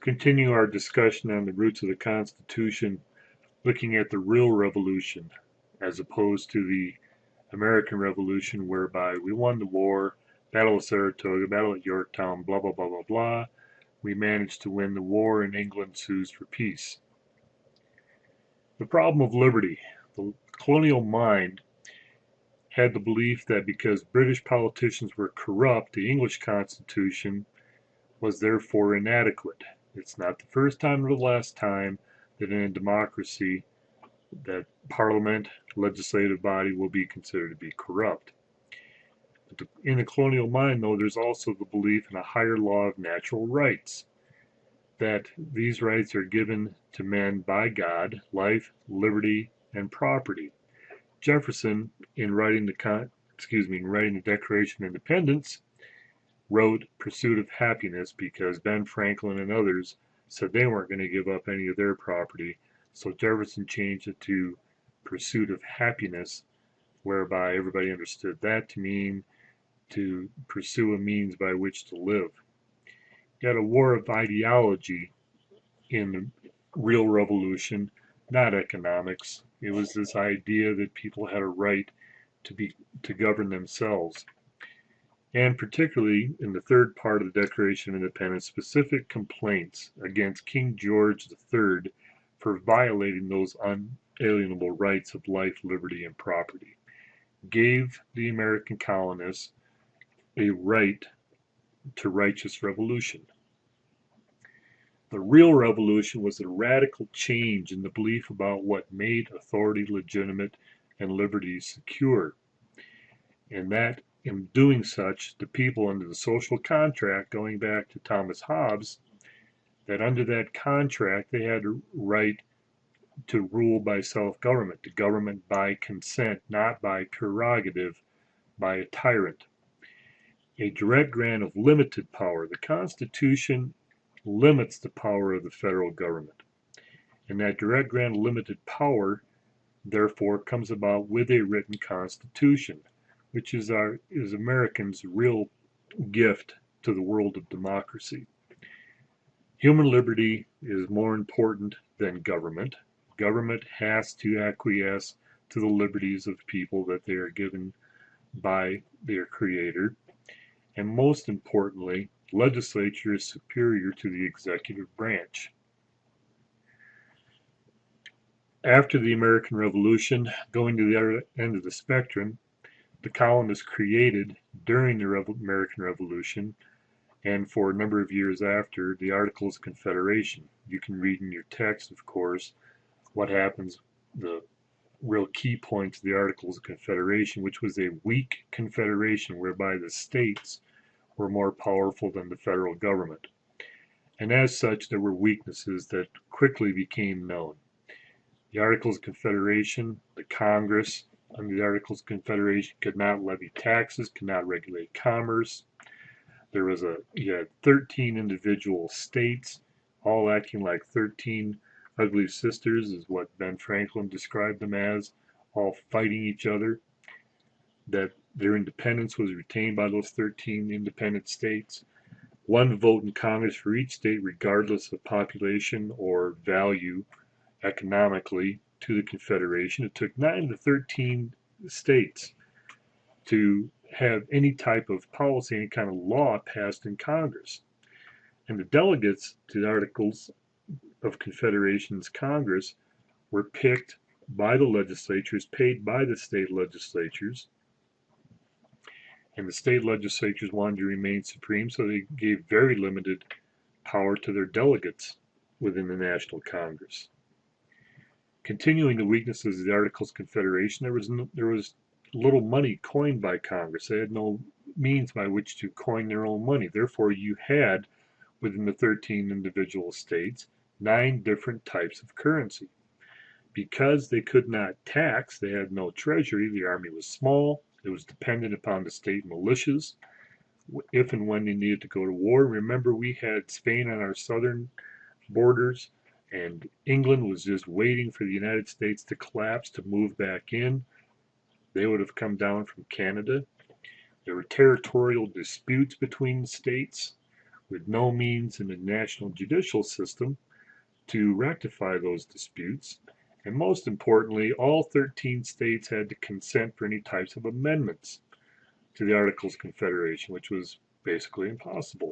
Continue our discussion on the roots of the Constitution, looking at the real revolution as opposed to the American Revolution, whereby we won the war, Battle of Saratoga, Battle at Yorktown, blah, blah, blah, blah, blah. We managed to win the war and England sues for peace. The problem of liberty. The colonial mind had the belief that because British politicians were corrupt, the English Constitution was therefore inadequate. It's not the first time or the last time that in a democracy that parliament, legislative body will be considered to be corrupt. In the colonial mind, though, there's also the belief in a higher law of natural rights, that these rights are given to men by God, life, liberty, and property. Jefferson, in writing the Declaration of Independence, wrote Pursuit of Happiness because Ben Franklin and others said they weren't going to give up any of their property. So Jefferson changed it to Pursuit of Happiness, whereby everybody understood that to mean to pursue a means by which to live. You had a war of ideology in the real revolution, not economics. It was this idea that people had a right to govern themselves. And particularly in the third part of the Declaration of Independence, specific complaints against King George III for violating those unalienable rights of life, liberty, and property, gave the American colonists a right to righteous revolution. The real revolution was a radical change in the belief about what made authority legitimate and liberty secure. And that in doing such, the people under the social contract, going back to Thomas Hobbes, that under that contract they had a right to rule by self-government, to government by consent, not by prerogative, by a tyrant. A direct grant of limited power. The Constitution limits the power of the federal government. And that direct grant of limited power, therefore, comes about with a written constitution, which is Americans' real gift to the world of democracy. Human liberty is more important than government. Government has to acquiesce to the liberties of people that they are given by their creator. And most importantly, legislature is superior to the executive branch. After the American Revolution, going to the other end of the spectrum, the colonists created during the American Revolution and for a number of years after the Articles of Confederation. You can read in your text, of course, what happens, the real key points of the Articles of Confederation, which was a weak confederation whereby the states were more powerful than the federal government. And as such, there were weaknesses that quickly became known. The Articles of Confederation, the Congress, under the Articles of Confederation could not levy taxes, could not regulate commerce. You had 13 individual states, all acting like 13 ugly sisters, is what Ben Franklin described them as, all fighting each other. That their independence was retained by those 13 independent states. One vote in Congress for each state, regardless of population or value economically to the Confederation. It took 9 to 13 states to have any type of policy, any kind of law passed in Congress. And the delegates to the Articles of Confederation's Congress were picked by the legislatures, paid by the state legislatures. And the state legislatures wanted to remain supreme, so they gave very limited power to their delegates within the National Congress. Continuing the weaknesses of the Articles of Confederation, there was little money coined by Congress. They had no means by which to coin their own money. Therefore, you had, within the 13 individual states, 9 different types of currency. Because they could not tax, they had no treasury, the army was small, it was dependent upon the state militias, if and when they needed to go to war. Remember, we had Spain on our southern borders, and England was just waiting for the United States to collapse to move back in. They would have come down from Canada. There were territorial disputes between the states, with no means in the national judicial system to rectify those disputes. And most importantly, all 13 states had to consent for any types of amendments to the Articles of Confederation, which was basically impossible.